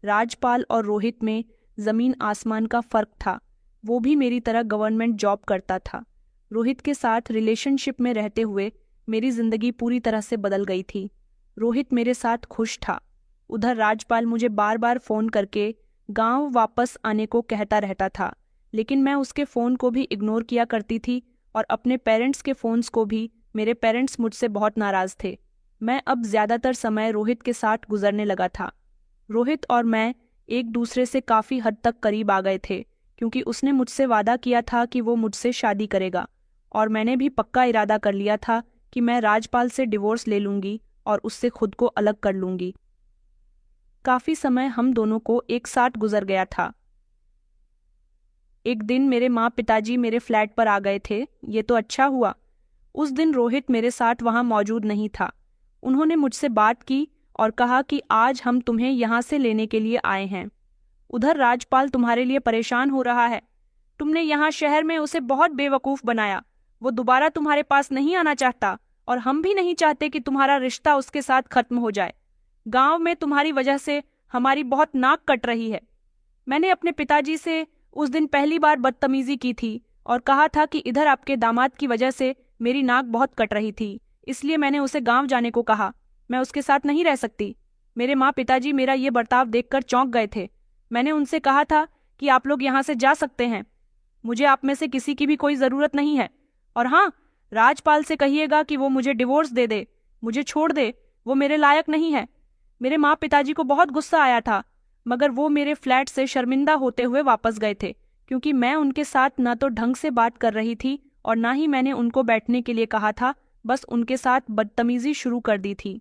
राजपाल और रोहित में जमीन आसमान का फर्क था। वो भी मेरी तरह गवर्नमेंट जॉब करता था। रोहित के साथ रिलेशनशिप में रहते हुए मेरी जिंदगी पूरी तरह से बदल गई थी। रोहित मेरे साथ खुश था। उधर राजपाल मुझे बार बार फोन करके गांव वापस आने को कहता रहता था, लेकिन मैं उसके फोन को भी इग्नोर किया करती थी, और अपने पेरेंट्स के फोन्स को भी। मेरे पेरेंट्स मुझसे बहुत नाराज थे। मैं अब ज्यादातर समय रोहित के साथ गुजरने लगा था। रोहित और मैं एक दूसरे से काफी हद तक करीब आ गए थे, क्योंकि उसने मुझसे वादा किया था कि वो मुझसे शादी करेगा, और मैंने भी पक्का इरादा कर लिया था कि मैं राजपाल से डिवोर्स ले लूंगी और उससे खुद को अलग कर लूंगी। काफी समय हम दोनों को एक साथ गुजर गया था। एक दिन मेरे माँ पिताजी मेरे फ्लैट पर आ गए थे। ये तो अच्छा हुआ। उस दिन रोहित मेरे साथ वहां मौजूद नहीं था। उन्होंने मुझसे बात की और कहा कि आज हम तुम्हें यहाँ से लेने के लिए आए हैं। उधर राजपाल तुम्हारे लिए परेशान हो रहा है। तुमने यहाँ शहर में उसे बहुत बेवकूफ बनाया। वो दोबारा तुम्हारे पास नहीं आना चाहता, और हम भी नहीं चाहते कि तुम्हारा रिश्ता उसके साथ खत्म हो जाए। गांव में तुम्हारी वजह से हमारी बहुत नाक कट रही है। मैंने अपने पिताजी से उस दिन पहली बार बदतमीजी की थी और कहा था कि इधर आपके दामाद की वजह से मेरी नाक बहुत कट रही थी, इसलिए मैंने उसे गांव जाने को कहा। मैं उसके साथ नहीं रह सकती। मेरे माँ पिताजी मेरा ये बर्ताव देखकर चौंक गए थे। मैंने उनसे कहा था कि आप लोग यहाँ से जा सकते हैं। मुझे आप में से किसी की भी कोई ज़रूरत नहीं है। और हाँ, राजपाल से कहिएगा कि वो मुझे डिवोर्स दे दे, मुझे छोड़ दे। वो मेरे लायक नहीं है। मेरे माँ पिताजी को बहुत गुस्सा आया था, मगर वो मेरे फ्लैट से शर्मिंदा होते हुए वापस गए थे, क्योंकि मैं उनके साथ न तो ढंग से बात कर रही थी और ना ही मैंने उनको बैठने के लिए कहा था, बस उनके साथ बदतमीजी शुरू कर दी थी।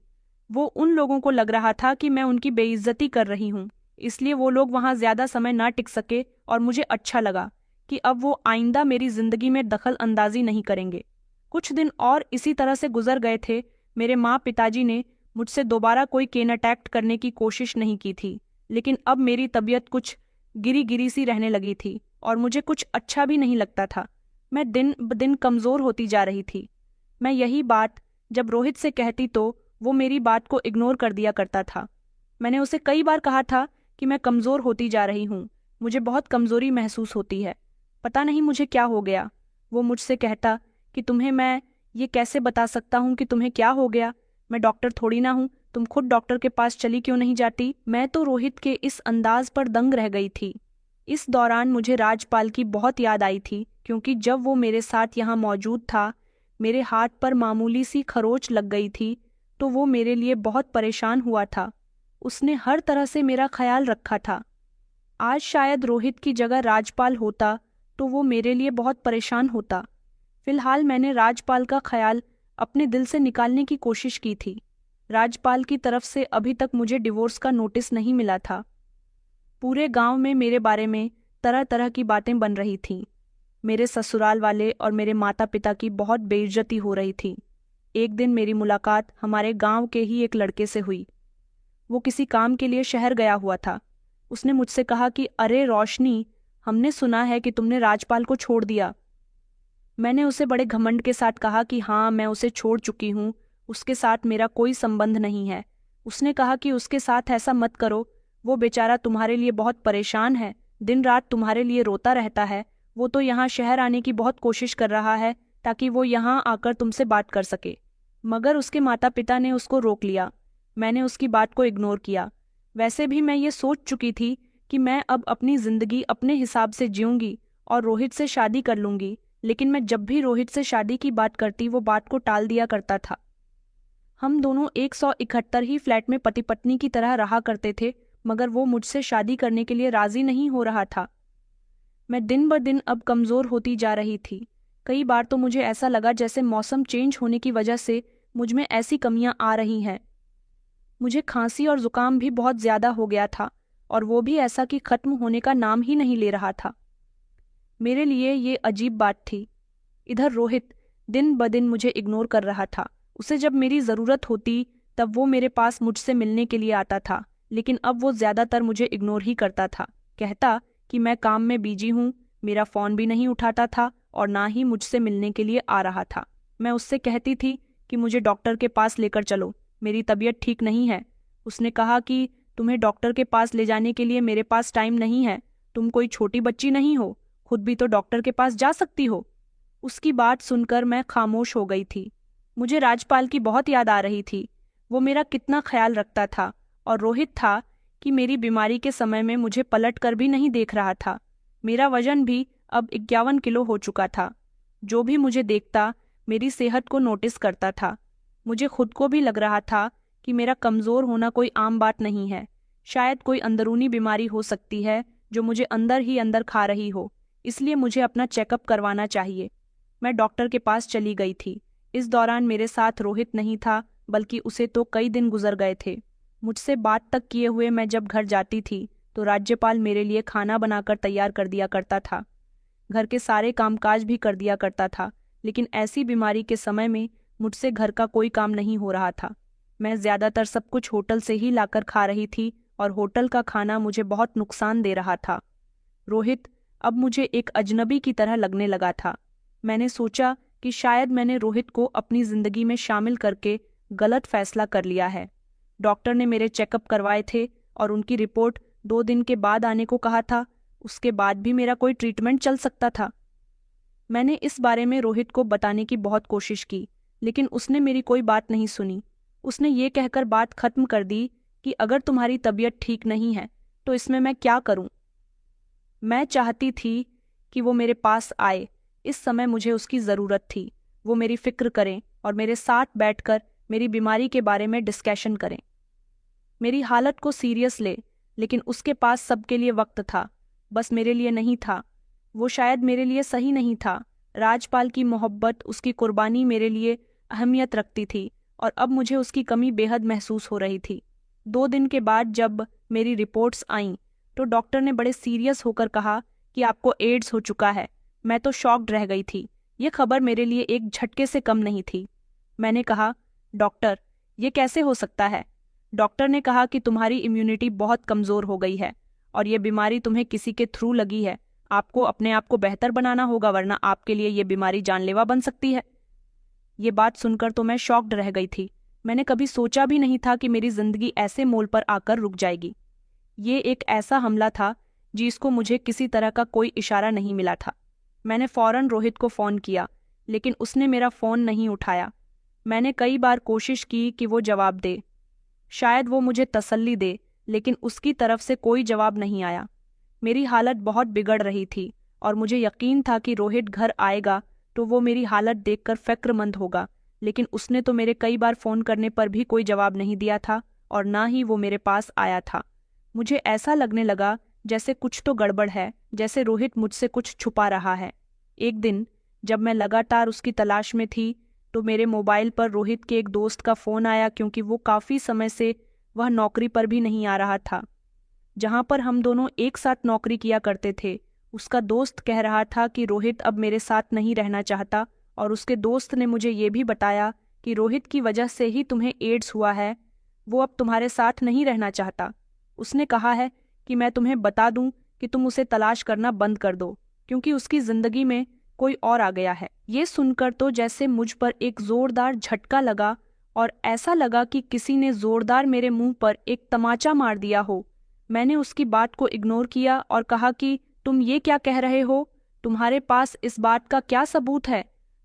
वो उन लोगों को लग रहा था कि मैं उनकी बेइज्जती कर रही हूँ, इसलिए वो लोग वहाँ ज़्यादा समय ना टिक सके, और मुझे अच्छा लगा कि अब वो आइंदा मेरी जिंदगी में दखल अंदाजी नहीं करेंगे। कुछ दिन और इसी तरह से गुजर गए थे। मेरे माँ पिताजी ने मुझसे दोबारा कोई केन अटैक करने की कोशिश नहीं की थी, लेकिन अब मेरी तबीयत कुछ गिरी गिरी सी रहने लगी थी और मुझे कुछ अच्छा भी नहीं लगता था। मैं दिन ब दिन कमज़ोर होती जा रही थी। मैं यही बात जब रोहित से कहती तो वो मेरी बात को इग्नोर कर दिया करता था। मैंने उसे कई बार कहा था कि मैं कमज़ोर होती जा रही हूँ, मुझे बहुत कमज़ोरी महसूस होती है, पता नहीं मुझे क्या हो गया। वो मुझसे कहता कि तुम्हें मैं ये कैसे बता सकता हूँ कि तुम्हें क्या हो गया, मैं डॉक्टर थोड़ी ना हूँ, तुम खुद डॉक्टर के पास चली क्यों नहीं जाती। मैं तो रोहित के इस अंदाज पर दंग रह गई थी। इस दौरान मुझे राजपाल की बहुत याद आई थी, क्योंकि जब वो मेरे साथ यहाँ मौजूद था, मेरे हाथ पर मामूली सी खरोच लग गई थी, तो वो मेरे लिए बहुत परेशान हुआ था। उसने हर तरह से मेरा ख्याल रखा था। आज शायद रोहित की जगह राजपाल होता तो वो मेरे लिए बहुत परेशान होता। फिलहाल मैंने राजपाल का ख्याल अपने दिल से निकालने की कोशिश की थी। राजपाल की तरफ से अभी तक मुझे डिवोर्स का नोटिस नहीं मिला था। पूरे गांव में मेरे बारे में तरह तरह की बातें बन रही थीं। मेरे ससुराल वाले और मेरे माता पिता की बहुत बेइज्जती हो रही थी। एक दिन मेरी मुलाकात हमारे गांव के ही एक लड़के से हुई। वो किसी काम के लिए शहर गया हुआ था। उसने मुझसे कहा कि अरे रोशनी, हमने सुना है कि तुमने राजपाल को छोड़ दिया। मैंने उसे बड़े घमंड के साथ कहा कि हाँ, मैं उसे छोड़ चुकी हूँ, उसके साथ मेरा कोई संबंध नहीं है। उसने कहा कि उसके साथ ऐसा मत करो, वो बेचारा तुम्हारे लिए बहुत परेशान है, दिन रात तुम्हारे लिए रोता रहता है। वो तो यहाँ शहर आने की बहुत कोशिश कर रहा है ताकि वो यहाँ आकर तुमसे बात कर सके। मगर उसके माता पिता ने उसको रोक लिया। मैंने उसकी बात को इग्नोर किया। वैसे भी मैं ये सोच चुकी थी कि मैं अब अपनी जिंदगी अपने हिसाब से जीऊंगी और रोहित से शादी कर लूंगी, लेकिन मैं जब भी रोहित से शादी की बात करती वो बात को टाल दिया करता था। हम दोनों 171 ही फ्लैट में पति पत्नी की तरह रहा करते थे, मगर वो मुझसे शादी करने के लिए राजी नहीं हो रहा था। मैं दिन ब दिन अब कमज़ोर होती जा रही थी। कई बार तो मुझे ऐसा लगा जैसे मौसम चेंज होने की वजह से मुझ में ऐसी कमियां आ रही हैं। मुझे खांसी और जुकाम भी बहुत ज़्यादा हो गया था, और वो भी ऐसा कि ख़त्म होने का नाम ही नहीं ले रहा था। मेरे लिए ये अजीब बात थी। इधर रोहित दिन ब दिन मुझे इग्नोर कर रहा था। उसे जब मेरी ज़रूरत होती तब वो मेरे पास मुझसे मिलने के लिए आता था, लेकिन अब वो ज़्यादातर मुझे इग्नोर ही करता था। कहता कि मैं काम में बिजी हूँ, मेरा फ़ोन भी नहीं उठाता था और ना ही मुझसे मिलने के लिए आ रहा था। मैं उससे कहती थी कि मुझे डॉक्टर के पास लेकर चलो, मेरी तबीयत ठीक नहीं है। उसने कहा कि तुम्हें डॉक्टर के पास ले जाने के लिए मेरे पास टाइम नहीं है, तुम कोई छोटी बच्ची नहीं हो, खुद भी तो डॉक्टर के पास जा सकती हो। उसकी बात सुनकर मैं खामोश हो गई थी। मुझे राजपाल की बहुत याद आ रही थी। वो मेरा कितना ख्याल रखता था, और रोहित था कि मेरी बीमारी के समय में मुझे पलट कर भी नहीं देख रहा था। मेरा वजन भी अब 51 किलो हो चुका था। जो भी मुझे देखता मेरी सेहत को नोटिस करता था। मुझे खुद को भी लग रहा था कि मेरा कमज़ोर होना कोई आम बात नहीं है। शायद कोई अंदरूनी बीमारी हो सकती है जो मुझे अंदर ही अंदर खा रही हो, इसलिए मुझे अपना चेकअप करवाना चाहिए। मैं डॉक्टर के पास चली गई थी। इस दौरान मेरे साथ रोहित नहीं था, बल्कि उसे तो कई दिन गुजर गए थे। मुझसे बात तक किए हुए मैं जब घर जाती थी तो राज्यपाल मेरे लिए खाना बनाकर तैयार कर दिया करता था। घर के सारे कामकाज भी कर दिया करता था, लेकिन ऐसी बीमारी के समय में मुझसे घर का कोई काम नहीं हो रहा था। मैं ज़्यादातर सब कुछ होटल से ही लाकर खा रही थी, और होटल का खाना मुझे बहुत नुकसान दे रहा था। रोहित अब मुझे एक अजनबी की तरह लगने लगा था। मैंने सोचा कि शायद मैंने रोहित को अपनी ज़िंदगी में शामिल करके गलत फैसला कर लिया है। डॉक्टर ने मेरे चेकअप करवाए थे और उनकी रिपोर्ट 2 दिन के बाद आने को कहा था। उसके बाद भी मेरा कोई ट्रीटमेंट चल सकता था। मैंने इस बारे में रोहित को बताने की बहुत कोशिश की, लेकिन उसने मेरी कोई बात नहीं सुनी। उसने ये कहकर बात खत्म कर दी कि अगर तुम्हारी तबीयत ठीक नहीं है तो इसमें मैं क्या करूं। मैं चाहती थी कि वो मेरे पास आए। इस समय मुझे उसकी ज़रूरत थी। वो मेरी फिक्र करें और मेरे साथ बैठकर मेरी बीमारी के बारे में डिस्कशन करें, मेरी हालत को सीरियस ले। लेकिन उसके पास सबके लिए वक्त था, बस मेरे लिए नहीं था। वो शायद मेरे लिए सही नहीं था। राजपाल की मोहब्बत, उसकी कुर्बानी मेरे लिए अहमियत रखती थी, और अब मुझे उसकी कमी बेहद महसूस हो रही थी। 2 दिन के बाद जब मेरी रिपोर्ट्स आईं तो डॉक्टर ने बड़े सीरियस होकर कहा कि आपको एड्स हो चुका है। मैं तो शॉक्ड रह गई थी। ये खबर मेरे लिए एक झटके से कम नहीं थी। मैंने कहा, डॉक्टर, ये कैसे हो सकता है? डॉक्टर ने कहा कि तुम्हारी इम्यूनिटी बहुत कमज़ोर हो गई है और ये बीमारी तुम्हें किसी के थ्रू लगी है। आपको अपने आप को बेहतर बनाना होगा, वरना आपके लिए ये बीमारी जानलेवा बन सकती है। ये बात सुनकर तो मैं शॉक्ड रह गई थी। मैंने कभी सोचा भी नहीं था कि मेरी जिंदगी ऐसे मोड़ पर आकर रुक जाएगी। ये एक ऐसा हमला था जिसको मुझे किसी तरह का कोई इशारा नहीं मिला था। मैंने फौरन रोहित को फ़ोन किया, लेकिन उसने मेरा फ़ोन नहीं उठाया। मैंने कई बार कोशिश की कि वो जवाब दे, शायद वो मुझे तसल्ली दे, लेकिन उसकी तरफ से कोई जवाब नहीं आया। मेरी हालत बहुत बिगड़ रही थी और मुझे यकीन था कि रोहित घर आएगा तो वो मेरी हालत देखकर फ़िक्रमंद होगा, लेकिन उसने तो मेरे कई बार फ़ोन करने पर भी कोई जवाब नहीं दिया था और ना ही वो मेरे पास आया था। मुझे ऐसा लगने लगा जैसे कुछ तो गड़बड़ है, जैसे रोहित मुझसे कुछ छुपा रहा है। एक दिन जब मैं लगातार उसकी तलाश में थी तो मेरे मोबाइल पर रोहित के एक दोस्त का फ़ोन आया, क्योंकि वो काफ़ी समय से वह नौकरी पर भी नहीं आ रहा था जहाँ पर हम दोनों एक साथ नौकरी किया करते थे। उसका दोस्त कह रहा था कि रोहित अब मेरे साथ नहीं रहना चाहता, और उसके दोस्त ने मुझे ये भी बताया कि रोहित की वजह से ही तुम्हें एड्स हुआ है, वो अब तुम्हारे साथ नहीं रहना चाहता। उसने कहा है कि मैं तुम्हें बता दूं कि तुम उसे तलाश करना बंद कर दो, क्योंकि उसकी जिंदगी में कोई और आ गया है। ये सुनकर तो जैसे मुझ पर एक जोरदार झटका लगा और ऐसा लगा कि किसी ने जोरदार मेरे मुंह पर एक तमाचा मार दिया हो। मैंने उसकी बात को इग्नोर किया और कहा कि तुम ये क्या कह रहे हो, तुम्हारे पास इस बात का क्या सबूत है।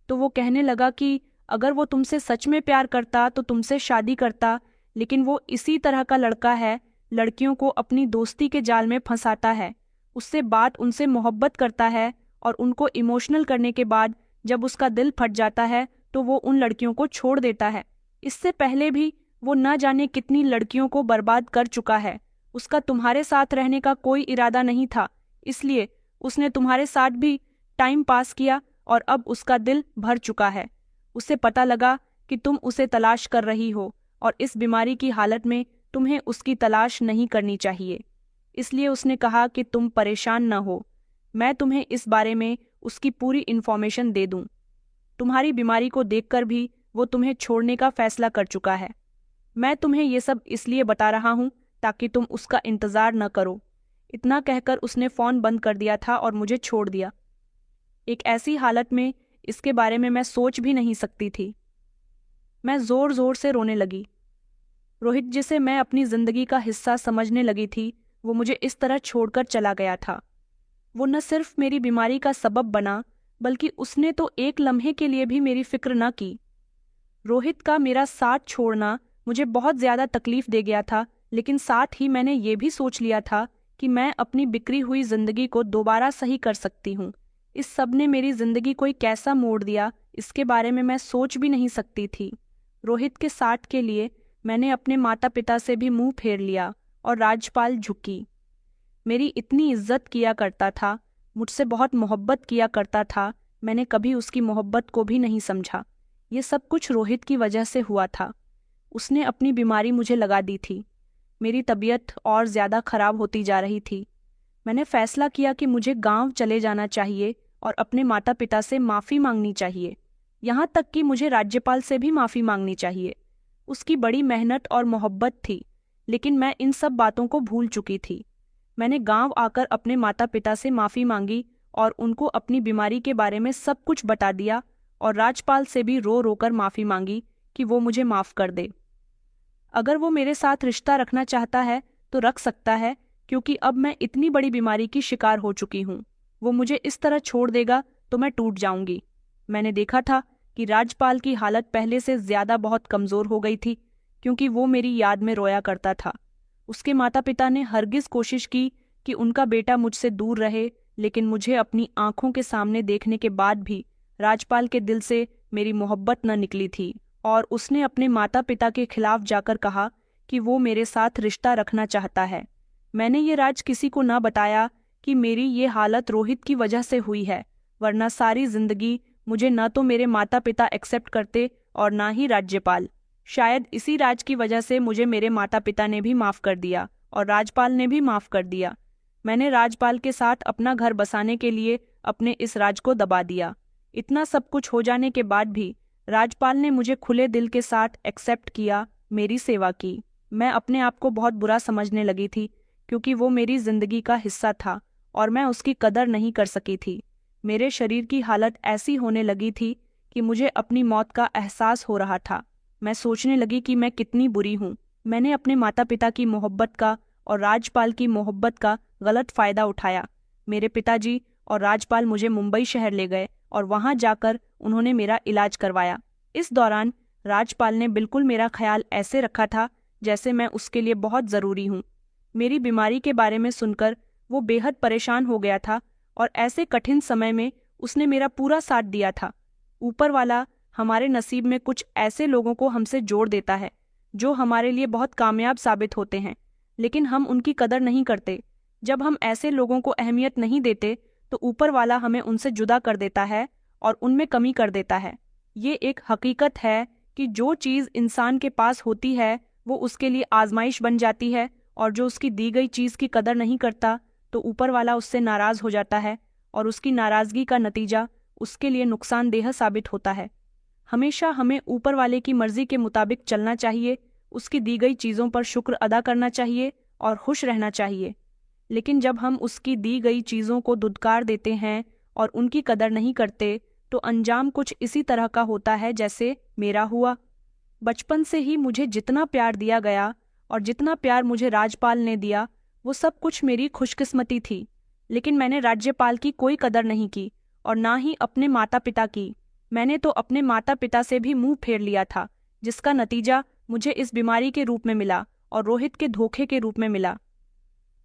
तो वो कहने लगा कि अगर वो तुमसे सच में प्यार करता तो तुमसे शादी करता, लेकिन वो इसी तरह का लड़का है, लड़कियों को अपनी दोस्ती के जाल में फंसाता है, उससे बात उनसे मोहब्बत करता है और उनको इमोशनल करने के बाद जब उसका दिल फट जाता है तो वो उन लड़कियों को छोड़ देता है। इससे पहले भी वो न जाने कितनी लड़कियों को बर्बाद कर चुका है। उसका तुम्हारे साथ रहने का कोई इरादा नहीं था, इसलिए उसने तुम्हारे साथ भी टाइम पास किया और अब उसका दिल भर चुका है। उसे पता लगा कि तुम उसे तलाश कर रही हो और इस बीमारी की हालत में तुम्हें उसकी तलाश नहीं करनी चाहिए, इसलिए उसने कहा कि तुम परेशान न हो, मैं तुम्हें इस बारे में उसकी पूरी इन्फॉर्मेशन दे दूं। तुम्हारी बीमारी को देखकर भी वो तुम्हें छोड़ने का फैसला कर चुका है। मैं तुम्हें ये सब इसलिए बता रहा हूँ ताकि तुम उसका इंतज़ार न करो। इतना कहकर उसने फ़ोन बंद कर दिया था और मुझे छोड़ दिया। एक ऐसी हालत में इसके बारे में मैं सोच भी नहीं सकती थी। मैं ज़ोर ज़ोर से रोने लगी। रोहित, जिसे मैं अपनी ज़िंदगी का हिस्सा समझने लगी थी, वो मुझे इस तरह छोड़कर चला गया था। वो न सिर्फ मेरी बीमारी का सबब बना, बल्कि उसने तो एक लम्हे के लिए भी मेरी फिक्र न की। रोहित का मेरा साथ छोड़ना मुझे बहुत ज़्यादा तकलीफ दे गया था, लेकिन साथ ही मैंने ये भी सोच लिया था कि मैं अपनी बिखरी हुई जिंदगी को दोबारा सही कर सकती हूँ। इस सब ने मेरी जिंदगी को कैसा मोड़ दिया, इसके बारे में मैं सोच भी नहीं सकती थी। रोहित के साथ के लिए मैंने अपने माता पिता से भी मुंह फेर लिया और राजपाल झुकी। मेरी इतनी इज्जत किया करता था, मुझसे बहुत मोहब्बत किया करता था, मैंने कभी उसकी मोहब्बत को भी नहीं समझा। ये सब कुछ रोहित की वजह से हुआ था। उसने अपनी बीमारी मुझे लगा दी थी। मेरी तबीयत और ज़्यादा खराब होती जा रही थी। मैंने फैसला किया कि मुझे गांव चले जाना चाहिए और अपने माता पिता से माफ़ी मांगनी चाहिए, यहाँ तक कि मुझे राज्यपाल से भी माफ़ी मांगनी चाहिए। उसकी बड़ी मेहनत और मोहब्बत थी, लेकिन मैं इन सब बातों को भूल चुकी थी। मैंने गांव आकर अपने माता पिता से माफ़ी मांगी और उनको अपनी बीमारी के बारे में सब कुछ बता दिया, और राजपाल से भी रो रो कर माफ़ी मांगी कि वो मुझे माफ़ कर दे। अगर वो मेरे साथ रिश्ता रखना चाहता है तो रख सकता है, क्योंकि अब मैं इतनी बड़ी बीमारी की शिकार हो चुकी हूँ। वो मुझे इस तरह छोड़ देगा तो मैं टूट जाऊंगी। मैंने देखा था कि राजपाल की हालत पहले से ज़्यादा बहुत कमज़ोर हो गई थी, क्योंकि वो मेरी याद में रोया करता था। उसके माता पिता ने हरगिज़ कोशिश की कि उनका बेटा मुझसे दूर रहे, लेकिन मुझे अपनी आंखों के सामने देखने के बाद भी राजपाल के दिल से मेरी मोहब्बत न निकली थी, और उसने अपने माता पिता के खिलाफ जाकर कहा कि वो मेरे साथ रिश्ता रखना चाहता है। मैंने ये राज किसी को न बताया कि मेरी ये हालत रोहित की वजह से हुई है, वरना सारी जिंदगी मुझे न तो मेरे माता पिता एक्सेप्ट करते और ना ही राज्यपाल। शायद इसी राज की वजह से मुझे मेरे माता पिता ने भी माफ़ कर दिया और राजपाल ने भी माफ़ कर दिया। मैंने राजपाल के साथ अपना घर बसाने के लिए अपने इस राज को दबा दिया। इतना सब कुछ हो जाने के बाद भी राजपाल ने मुझे खुले दिल के साथ एक्सेप्ट किया, मेरी सेवा की। मैं अपने आप को बहुत बुरा समझने लगी थी, क्योंकि वो मेरी जिंदगी का हिस्सा था और मैं उसकी कदर नहीं कर सकी थी। मेरे शरीर की हालत ऐसी होने लगी थी कि मुझे अपनी मौत का एहसास हो रहा था। मैं सोचने लगी कि मैं कितनी बुरी हूँ। मैंने अपने माता पिता की मोहब्बत का और राजपाल की मोहब्बत का गलत फ़ायदा उठाया। मेरे पिताजी और राजपाल मुझे मुंबई शहर ले गए और वहाँ जाकर उन्होंने मेरा इलाज करवाया। इस दौरान राजपाल ने बिल्कुल मेरा ख्याल ऐसे रखा था जैसे मैं उसके लिए बहुत ज़रूरी हूँ। मेरी बीमारी के बारे में सुनकर वो बेहद परेशान हो गया था और ऐसे कठिन समय में उसने मेरा पूरा साथ दिया था। ऊपर वाला हमारे नसीब में कुछ ऐसे लोगों को हमसे जोड़ देता है जो हमारे लिए बहुत कामयाब साबित होते हैं, लेकिन हम उनकी कदर नहीं करते। जब हम ऐसे लोगों को अहमियत नहीं देते तो ऊपर वाला हमें उनसे जुदा कर देता है और उनमें कमी कर देता है। ये एक हकीकत है कि जो चीज़ इंसान के पास होती है वो उसके लिए आजमाइश बन जाती है, और जो उसकी दी गई चीज़ की कदर नहीं करता तो ऊपर वाला उससे नाराज़ हो जाता है और उसकी नाराज़गी का नतीजा उसके लिए नुकसानदेह साबित होता है। हमेशा हमें ऊपर वाले की मर्जी के मुताबिक चलना चाहिए, उसकी दी गई चीज़ों पर शुक्र अदा करना चाहिए और खुश रहना चाहिए। लेकिन जब हम उसकी दी गई चीज़ों को धुतकार देते हैं और उनकी कदर नहीं करते तो अंजाम कुछ इसी तरह का होता है जैसे मेरा हुआ। बचपन से ही मुझे जितना प्यार दिया गया और जितना प्यार मुझे राजपाल ने दिया वो सब कुछ मेरी खुशकिस्मती थी, लेकिन मैंने राज्यपाल की कोई कदर नहीं की और ना ही अपने माता पिता की। मैंने तो अपने माता पिता से भी मुंह फेर लिया था, जिसका नतीजा मुझे इस बीमारी के रूप में मिला और रोहित के धोखे के रूप में मिला।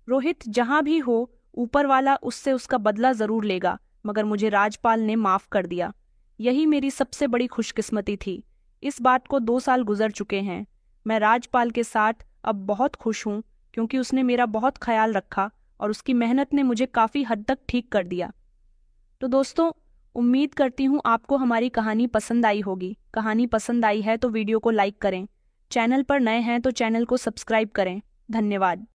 रोहित जहां भी हो, ऊपर वाला उससे उसका बदला जरूर लेगा, मगर मुझे राजपाल ने माफ कर दिया। यही मेरी सबसे बड़ी खुशकिस्मती थी। इस बात को 2 साल गुजर चुके हैं। मैं राजपाल के साथ अब बहुत खुश हूँ, क्योंकि उसने मेरा बहुत ख्याल रखा और उसकी मेहनत ने मुझे काफ़ी हद तक ठीक कर दिया। तो दोस्तों, उम्मीद करती हूँ आपको हमारी कहानी पसंद आई होगी। कहानी पसंद आई है तो वीडियो को लाइक करें, चैनल पर नए हैं तो चैनल को सब्सक्राइब करें। धन्यवाद।